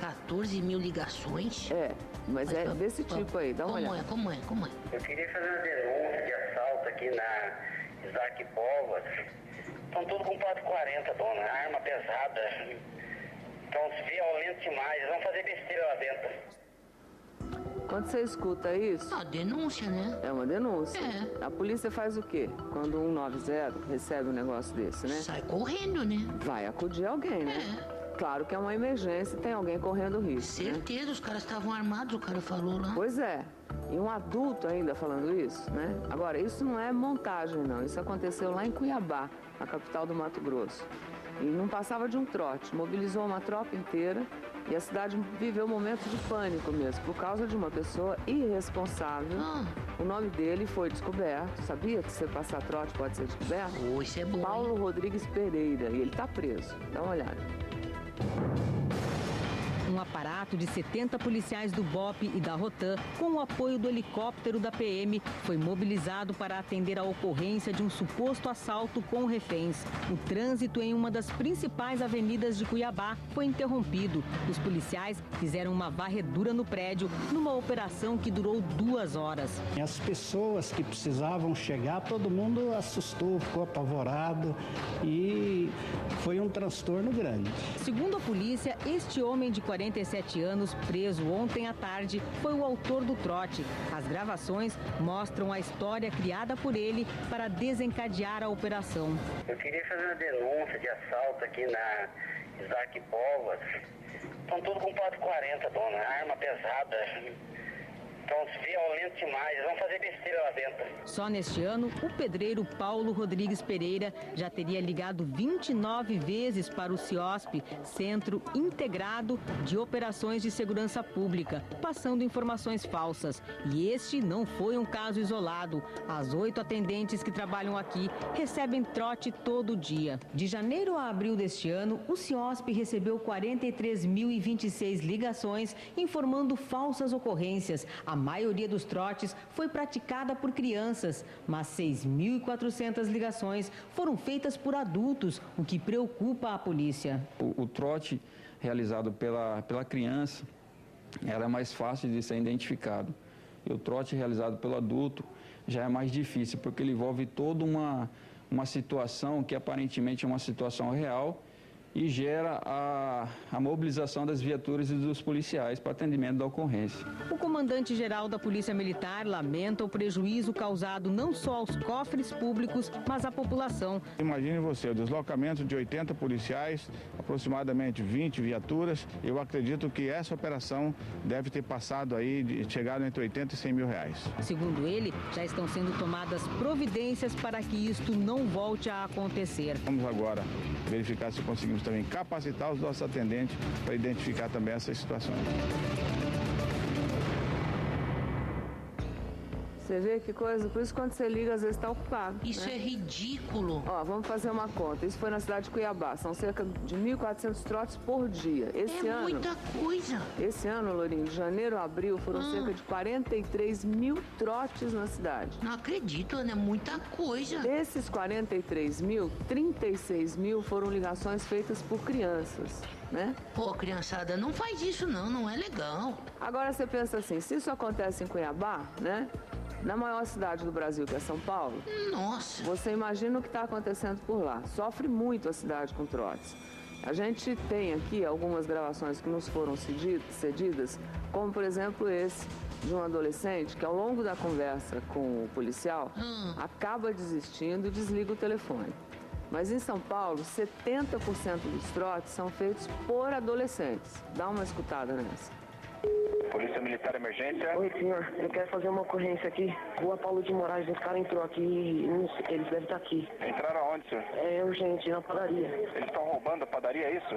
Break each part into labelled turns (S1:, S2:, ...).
S1: 14 mil ligações?
S2: É, mas é desse tipo aí, dá uma olhada.
S1: Como é?
S3: Eu queria fazer uma denúncia de assalto aqui na Isaac Povas. Estão tudo com 440, dona, arma pesada. Estão violentos demais, eles vão fazer besteira lá dentro.
S2: Quando você escuta isso...
S1: Ah, denúncia, né?
S2: É uma denúncia.
S1: É.
S2: A polícia faz o quê? Quando 190 recebe um negócio desse, né?
S1: Sai correndo, né?
S2: Vai acudir alguém, né? Claro que é uma emergência e tem alguém correndo risco,
S1: Certeza, os caras estavam armados, o cara falou lá.
S2: Pois é. E um adulto ainda falando isso, né? Agora, isso não é montagem, não. Isso aconteceu lá em Cuiabá, a capital do Mato Grosso. E não passava de um trote. Mobilizou uma tropa inteira e a cidade viveu momentos de pânico mesmo, por causa de uma pessoa irresponsável. O nome dele foi descoberto. Sabia que se você passar trote pode ser descoberto?
S1: Isso é bom.
S2: Paulo Rodrigues Pereira. E ele tá preso. Dá uma olhada.
S4: Um aparato de 70 policiais do BOPE e da Rotam, com o apoio do helicóptero da PM, foi mobilizado para atender a ocorrência de um suposto assalto com reféns. O trânsito em uma das principais avenidas de Cuiabá foi interrompido. Os policiais fizeram uma varredura no prédio, numa operação que durou 2 horas.
S5: As pessoas que precisavam chegar, todo mundo assustou, ficou apavorado e foi um transtorno grande.
S4: Segundo a polícia, este homem de 47 anos, preso ontem à tarde, foi o autor do trote. As gravações mostram a história criada por ele para desencadear a operação.
S3: Eu queria fazer uma denúncia de assalto aqui na Isaac Povas. Estão tudo com 440, dona, arma pesada. Estão violentos demais, eles vão fazer besteira lá dentro.
S4: Só neste ano, o pedreiro Paulo Rodrigues Pereira já teria ligado 29 vezes para o CIOSP, Centro Integrado de Operações de Segurança Pública, passando informações falsas. E este não foi um caso isolado. As 8 atendentes que trabalham aqui recebem trote todo dia. De janeiro a abril deste ano, o CIOSP recebeu 43.026 ligações informando falsas ocorrências. A maioria dos trotes foi praticada por crianças, mas 6.400 ligações foram feitas por adultos, o que preocupa a polícia.
S6: O trote realizado pela criança era mais fácil de ser identificado. E o trote realizado pelo adulto já é mais difícil, porque ele envolve toda uma situação que aparentemente é uma situação real e gera a mobilização das viaturas e dos policiais para atendimento da ocorrência.
S4: O comandante-geral da Polícia Militar lamenta o prejuízo causado não só aos cofres públicos, mas à população.
S7: Imagine você, o deslocamento de 80 policiais, aproximadamente 20 viaturas. Eu acredito que essa operação deve ter passado aí, chegado entre 80 e 100 mil reais.
S4: Segundo ele, já estão sendo tomadas providências para que isto não volte a acontecer.
S7: Vamos agora verificar se conseguimos também capacitar os nossos atendentes para identificar também essas situações.
S2: Você vê que coisa? Por isso quando você liga, às vezes está ocupado.
S1: Isso
S2: né?
S1: é ridículo.
S2: Ó, vamos fazer uma conta. Isso foi na cidade de Cuiabá. São cerca de 1.400 trotes por dia. Esse ano,
S1: muita coisa.
S2: Esse ano, Lourinho, de janeiro a abril, foram cerca de 43 mil trotes na cidade.
S1: Não acredito, Ana, é muita coisa.
S2: Desses 43 mil, 36 mil foram ligações feitas por crianças, né?
S1: Pô, criançada, não faz isso não é legal.
S2: Agora você pensa assim, se isso acontece em Cuiabá, né? Na maior cidade do Brasil, que é São Paulo,
S1: nossa,
S2: você imagina o que está acontecendo por lá. Sofre muito a cidade com trotes. A gente tem aqui algumas gravações que nos foram cedidas, como por exemplo esse de um adolescente que ao longo da conversa com o policial acaba desistindo e desliga o telefone. Mas em São Paulo, 70% dos trotes são feitos por adolescentes. Dá uma escutada nessa.
S3: Polícia Militar Emergência.
S8: Oi, senhor. Eu quero fazer uma ocorrência aqui. Rua Paulo de Moraes, os caras entrou aqui e eles devem estar aqui.
S3: Entraram aonde, senhor?
S8: É urgente, na padaria.
S3: Eles estão roubando a padaria, é isso?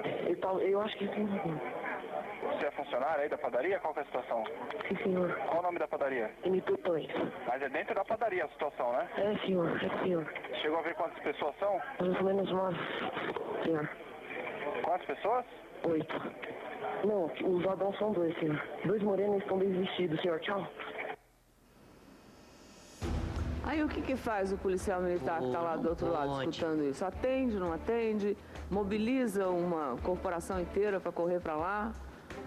S8: Eu acho que sim.
S3: Você é funcionário aí da padaria? Qual que é a situação?
S8: Sim, senhor.
S3: Qual o nome da padaria?
S8: Tutões.
S3: Mas é dentro da padaria a situação, né?
S8: É, senhor. É, senhor.
S3: Chegou a ver quantas pessoas são?
S8: Mais ou menos umas, senhor.
S3: Quantas pessoas?
S8: 8. Não, os ladrões são 2, senhor. 2 morenos estão bem vestidos, senhor. Tchau.
S2: Aí o que faz o policial militar que está lá do outro lado escutando isso? Atende, não atende? Mobiliza uma corporação inteira para correr para lá?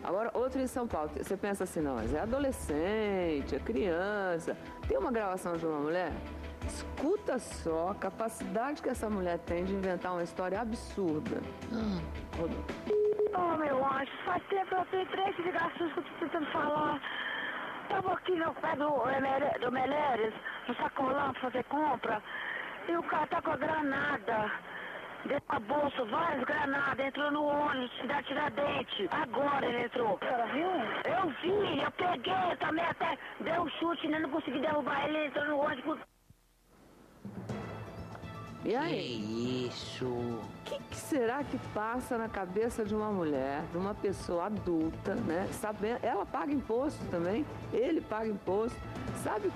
S2: Agora, outro em São Paulo, você pensa assim, não, mas é adolescente, é criança. Tem uma gravação de uma mulher? Escuta só a capacidade que essa mulher tem de inventar uma história absurda.
S9: Oh, meu anjo, faz tempo que eu tenho 3 ligações que eu tô tentando falar. Tava aqui no pé do Meleres, no sacolão, pra fazer compra, e o cara tá com a granada. Deu a bolsa, várias granadas, entrou no ônibus, Cidade Tiradentes. Agora ele entrou. A senhora viu? Eu vi, eu peguei também, até deu um chute, né? Não consegui derrubar ele, entrou no ônibus.
S2: E aí?
S1: Isso.
S2: O que será que passa na cabeça de uma mulher, de uma pessoa adulta, né? Sabendo, ela paga imposto também, ele paga imposto, sabe?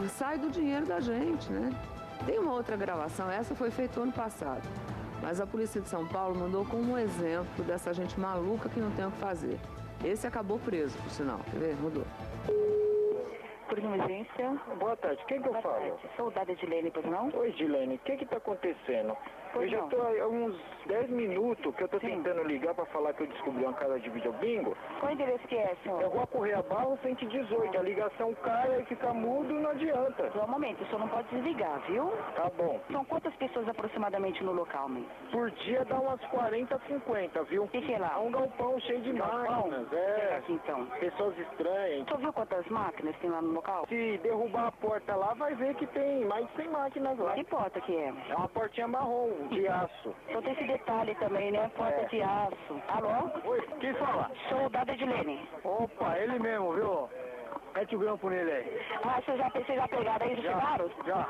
S2: Sai do dinheiro da gente, né? Tem uma outra gravação, essa foi feita ano passado. Mas a Polícia de São Paulo mandou como um exemplo dessa gente maluca que não tem o que fazer. Esse acabou preso, por sinal. Quer ver? Mudou.
S10: Por emergência.
S11: Boa tarde, quem que eu falo?
S10: Soldada Edilene, pois não?
S11: Oi, Edilene, o que está acontecendo?
S10: Pois
S11: eu já
S10: não.
S11: estou há uns 10 minutos que eu estou tentando ligar para falar que eu descobri uma casa de videobingo.
S10: Qual endereço que é, senhor?
S11: Eu vou a Correia Barro 118, a ligação cai e fica mudo, não adianta.
S10: Só um momento, o senhor não pode desligar, viu?
S11: Tá bom.
S10: São quantas pessoas aproximadamente no local, mesmo?
S11: Por dia dá umas 40, 50, viu?
S10: O que é lá?
S11: É um galpão cheio de máquinas,
S10: Aqui, então.
S11: pessoas estranhas.
S10: O senhor viu quantas máquinas tem lá no local?
S11: Se derrubar a porta lá, vai ver que tem mais de 100 máquinas lá.
S10: Que porta que é?
S11: É uma portinha marrom, de aço.
S10: Só tem esse detalhe também, né? Porta de aço. Alô?
S11: Oi, quem fala?
S10: Soldada Edilene.
S11: Opa, ele mesmo, viu? Mete o grampo nele aí.
S10: Ah, você já pegaram aí os cigarros?
S11: Já.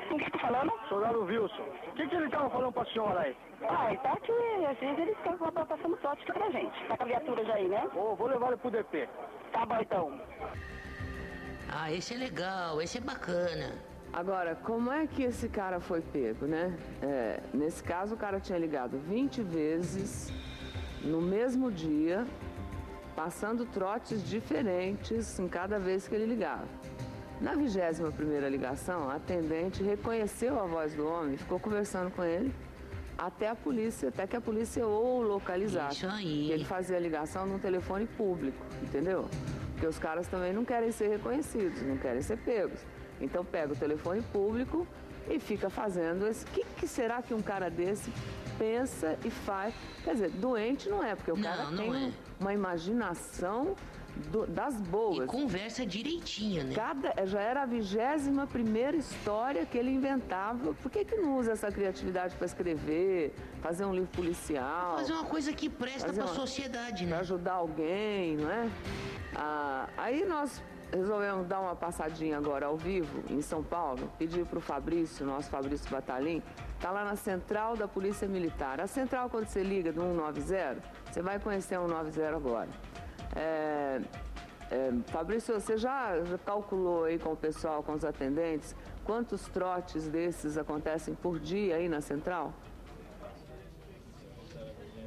S10: Com que tá falando?
S11: Soldado Wilson. O que ele tava falando pra senhora aí?
S10: Ah, ele tá aqui, às vezes ele fica passando sorte aqui pra gente. Tá com a viatura já aí, né?
S11: Vou levar ele pro DP.
S10: Tá bom, então.
S1: Ah, esse é legal, esse é bacana.
S2: Agora, como é que esse cara foi pego, né? Nesse caso, o cara tinha ligado 20 vezes no mesmo dia, passando trotes diferentes em cada vez que ele ligava. Na 21ª ligação, a atendente reconheceu a voz do homem e ficou conversando com ele até que a polícia o localizasse.
S1: Isso aí.
S2: Ele fazia a ligação num telefone público, entendeu? Porque os caras também não querem ser reconhecidos, não querem ser pegos. Então pega o telefone público e fica fazendo esse... O que será que um cara desse pensa e faz? Quer dizer, doente não é, porque o cara tem uma imaginação das boas.
S1: E conversa direitinho, né?
S2: Já era a 21ª história que ele inventava. Por que não usa essa criatividade para escrever, fazer um livro policial?
S1: Fazer uma coisa que presta para a sociedade, né?
S2: Para ajudar alguém, não é? Aí nós resolvemos dar uma passadinha agora ao vivo em São Paulo, pedir para o Fabrício, nosso Fabrício Batalim, está lá na central da Polícia Militar. A central, quando você liga do 190, você vai conhecer o 190 agora. Fabrício, você já calculou aí com o pessoal, com os atendentes, quantos trotes desses acontecem por dia aí na central?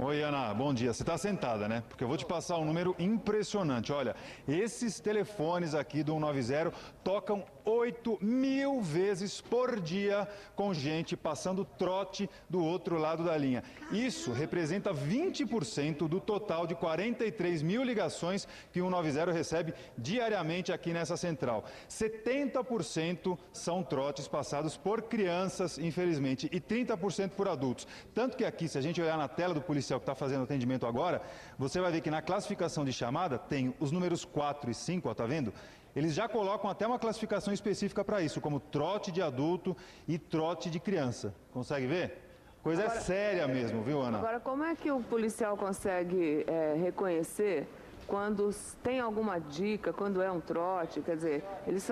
S12: Oi, Ana, bom dia. Você está sentada, né? Porque eu vou te passar um número impressionante. Olha, esses telefones aqui do 190 tocam 8.000 vezes por dia com gente passando trote do outro lado da linha. Isso representa 20% do total de 43.000 ligações que o 190 recebe diariamente aqui nessa central. 70% são trotes passados por crianças, infelizmente, e 30% por adultos. Tanto que aqui, se a gente olhar na tela do policial que está fazendo atendimento agora, você vai ver que na classificação de chamada tem os números 4 e 5, ó, tá vendo? Eles já colocam até uma classificação específica para isso, como trote de adulto e trote de criança. Consegue ver? Coisa agora, séria mesmo, viu, Ana?
S2: Agora, como é que o policial consegue reconhecer quando tem alguma dica, quando é um trote? Quer dizer, eles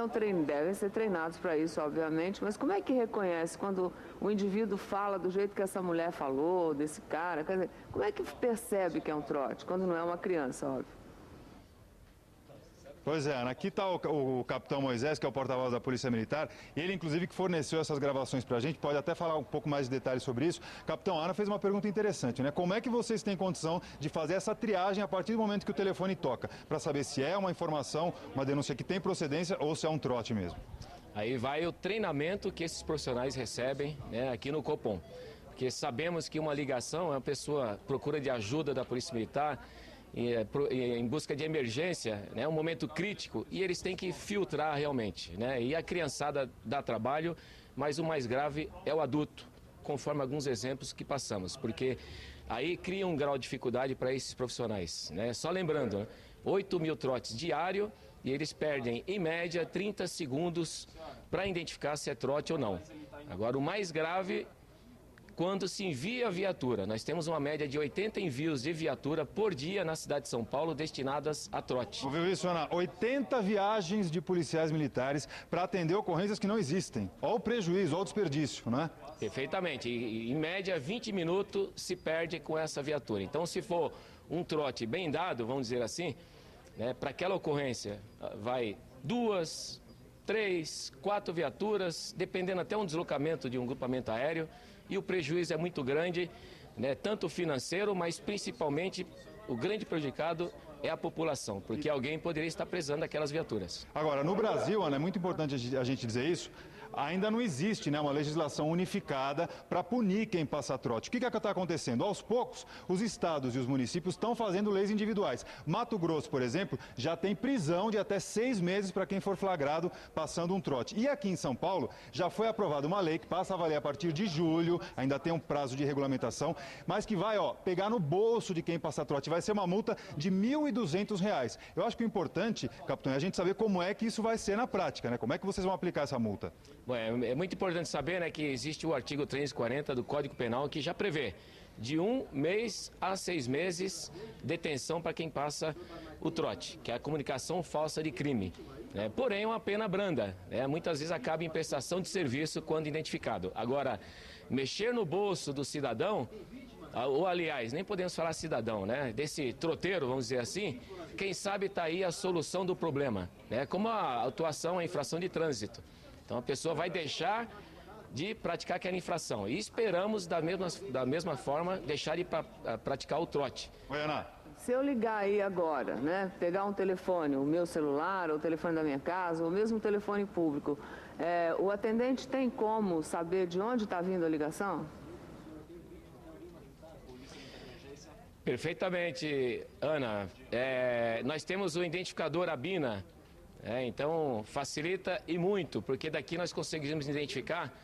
S2: devem ser treinados para isso, obviamente, mas como é que reconhece quando o indivíduo fala do jeito que essa mulher falou, desse cara? Quer dizer, como é que percebe que é um trote, quando não é uma criança, óbvio?
S12: Pois é, Ana, aqui está o capitão Moisés, que é o porta-voz da Polícia Militar, e ele, inclusive, que forneceu essas gravações para a gente, pode até falar um pouco mais de detalhes sobre isso. Capitão, a Ana fez uma pergunta interessante, né? Como é que vocês têm condição de fazer essa triagem a partir do momento que o telefone toca, para saber se é uma informação, uma denúncia que tem procedência ou se é um trote mesmo?
S13: Aí vai o treinamento que esses profissionais recebem, né, aqui no Copom. Porque sabemos que uma ligação, uma pessoa procura de ajuda da Polícia Militar, em busca de emergência, né, um momento crítico, e eles têm que filtrar realmente, né? E a criançada dá trabalho, mas o mais grave é o adulto, conforme alguns exemplos que passamos, porque aí cria um grau de dificuldade para esses profissionais, né? Só lembrando, né, 8.000 trotes diário e eles perdem, em média, 30 segundos para identificar se é trote ou não. Agora, o mais grave, quando se envia a viatura. Nós temos uma média de 80 envios de viatura por dia na cidade de São Paulo destinadas a trote.
S12: Ouviu isso, Ana? 80 viagens de policiais militares para atender ocorrências que não existem. Olha o prejuízo, olha o desperdício, não é?
S13: Perfeitamente. E, em média, 20 minutos se perde com essa viatura. Então, se for um trote bem dado, vamos dizer assim, né, para aquela ocorrência, vai 2, 3, 4 viaturas, dependendo até um deslocamento de um grupamento aéreo, e o prejuízo é muito grande, né, tanto financeiro, mas principalmente o grande prejudicado é a população, porque alguém poderia estar precisando daquelas viaturas.
S12: Agora, no Brasil, Ana, é muito importante a gente dizer isso, ainda não existe, né, uma legislação unificada para punir quem passa trote. O que está acontecendo? Aos poucos, os estados e os municípios estão fazendo leis individuais. Mato Grosso, por exemplo, já tem prisão de até 6 meses para quem for flagrado passando um trote. E aqui em São Paulo, já foi aprovada uma lei que passa a valer a partir de julho, ainda tem um prazo de regulamentação, mas que vai pegar no bolso de quem passa trote. Vai ser uma multa de R$ 1.200. Eu acho que o importante, capitão, é a gente saber como é que isso vai ser na prática, né? Como é que vocês vão aplicar essa multa?
S13: Bom, é muito importante saber, né, que existe o artigo 340 do Código Penal que já prevê de 1 mês a 6 meses detenção para quem passa o trote, que é a comunicação falsa de crime. Né? Porém, é uma pena branda, né? Muitas vezes acaba em prestação de serviço quando identificado. Agora, mexer no bolso do cidadão, ou aliás, nem podemos falar cidadão, né? Desse troteiro, vamos dizer assim, quem sabe está aí a solução do problema, né? Como a atuação, a infração de trânsito. Então a pessoa vai deixar de praticar aquela infração. E esperamos, da mesma forma, deixar de praticar o trote.
S12: Oi, Ana.
S2: Se eu ligar aí agora, né, pegar um telefone, o meu celular, ou o telefone da minha casa, ou mesmo o telefone público, o atendente tem como saber de onde está vindo a ligação?
S13: Perfeitamente, Ana. Nós temos o identificador ABINA. Então facilita e muito, porque daqui nós conseguimos identificar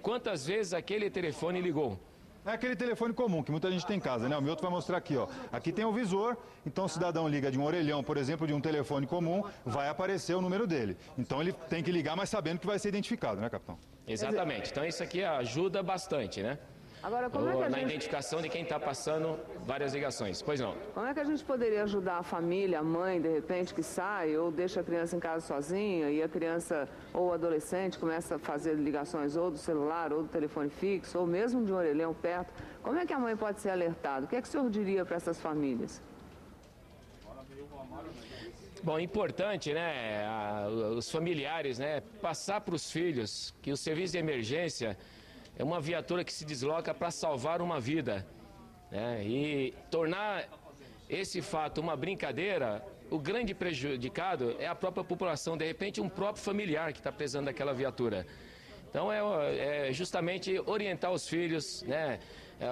S13: quantas vezes aquele telefone ligou.
S12: É aquele telefone comum que muita gente tem em casa, né? O meu vai mostrar aqui, ó. Aqui tem o visor, então o cidadão liga de um orelhão, por exemplo, de um telefone comum, vai aparecer o número dele. Então ele tem que ligar, mas sabendo que vai ser identificado, né, capitão?
S13: Exatamente. Então isso aqui ajuda bastante, né?
S2: Agora, como é que
S13: na identificação de quem está passando várias ligações. Pois não.
S2: Como é que a gente poderia ajudar a família, a mãe, de repente, que sai ou deixa a criança em casa sozinha e a criança ou o adolescente começa a fazer ligações ou do celular ou do telefone fixo ou mesmo de um orelhão perto? Como é que a mãe pode ser alertada? O que é que o senhor diria para essas famílias?
S13: Bom, importante, né, os familiares, né, passar para os filhos que o serviço de emergência é uma viatura que se desloca para salvar uma vida, né? E tornar esse fato uma brincadeira, o grande prejudicado é a própria população, de repente um próprio familiar que está precisando daquela viatura. Então é justamente orientar os filhos, né?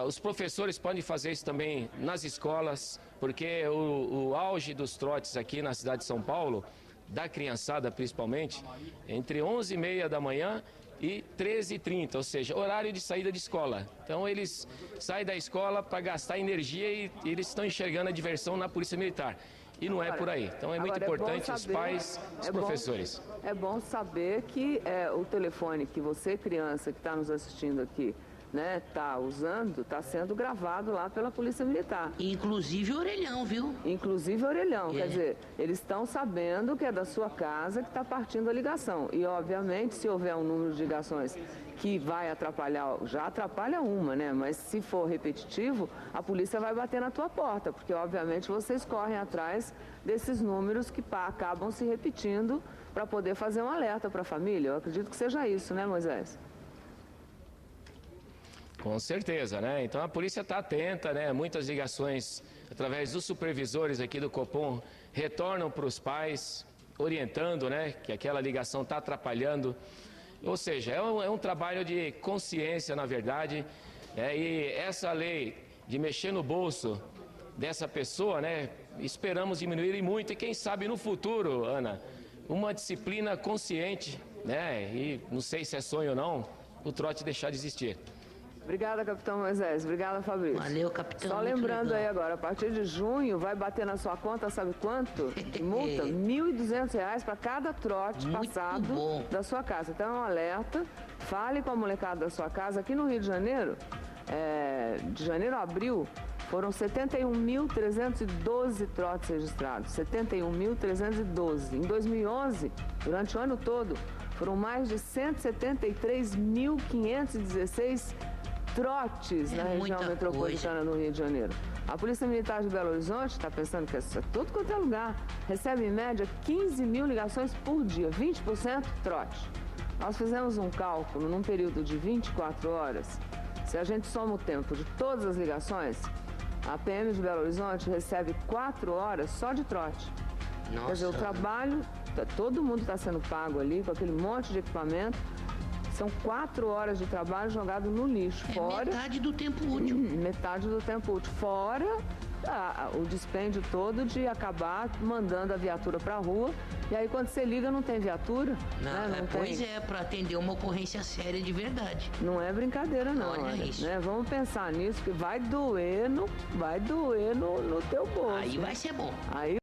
S13: Os professores podem fazer isso também nas escolas, porque o auge dos trotes aqui na cidade de São Paulo, da criançada principalmente, entre 11h30 da manhã e 13h30, ou seja, horário de saída de escola. Então eles saem da escola para gastar energia e eles estão enxergando a diversão na Polícia Militar. E não é por aí. Então é muito importante os pais, os professores.
S2: É bom saber que o telefone que você, criança que está nos assistindo aqui, né, tá usando, está sendo gravado lá pela Polícia Militar.
S1: Inclusive o orelhão, viu?
S2: Inclusive o orelhão, quer dizer, eles estão sabendo que é da sua casa que está partindo a ligação. E, obviamente, se houver um número de ligações que vai atrapalhar, já atrapalha uma, né? Mas se for repetitivo, a polícia vai bater na tua porta, porque, obviamente, vocês correm atrás desses números que acabam se repetindo para poder fazer um alerta para a família. Eu acredito que seja isso, né, Moisés?
S13: Com certeza, né? Então a polícia está atenta, né? Muitas ligações através dos supervisores aqui do Copom retornam para os pais, orientando, né? Que aquela ligação está atrapalhando. Ou seja, é um trabalho de consciência, na verdade. E essa lei de mexer no bolso dessa pessoa, né? esperamos diminuir muito e quem sabe no futuro, Ana, uma disciplina consciente, né? E não sei se é sonho ou não, o trote deixar de existir.
S2: Obrigada, capitão Moisés. Obrigada, Fabrício.
S1: Valeu, capitão.
S2: Só lembrando aí agora, a partir de junho vai bater na sua conta, sabe quanto? De multa? R$ 1.200 para cada trote passado da sua casa. Então é um alerta. Fale com a molecada da sua casa. Aqui no Rio de Janeiro, de janeiro a abril, foram 71.312 trotes registrados. 71.312. Em 2011, durante o ano todo, foram mais de 173.516 trotes na região metropolitana do Rio de Janeiro. A Polícia Militar de Belo Horizonte está pensando que isso é tudo quanto é lugar. Recebe em média 15 mil ligações por dia, 20% trote. Nós fizemos um cálculo num período de 24 horas. Se a gente soma o tempo de todas as ligações, a PM de Belo Horizonte recebe 4 horas só de trote. Quer dizer, o trabalho, todo mundo está sendo pago ali com aquele monte de equipamento. São 4 horas de trabalho jogado no lixo. Fora
S1: metade do tempo útil.
S2: Metade do tempo útil. Fora o dispêndio todo de acabar mandando a viatura para a rua. E aí quando você liga não tem viatura.
S1: Pois é, para atender uma ocorrência séria de verdade.
S2: Não é brincadeira não.
S1: Olha isso.
S2: Né? Vamos pensar nisso, que vai doer no teu bolso.
S1: Aí vai ser bom.
S2: Aí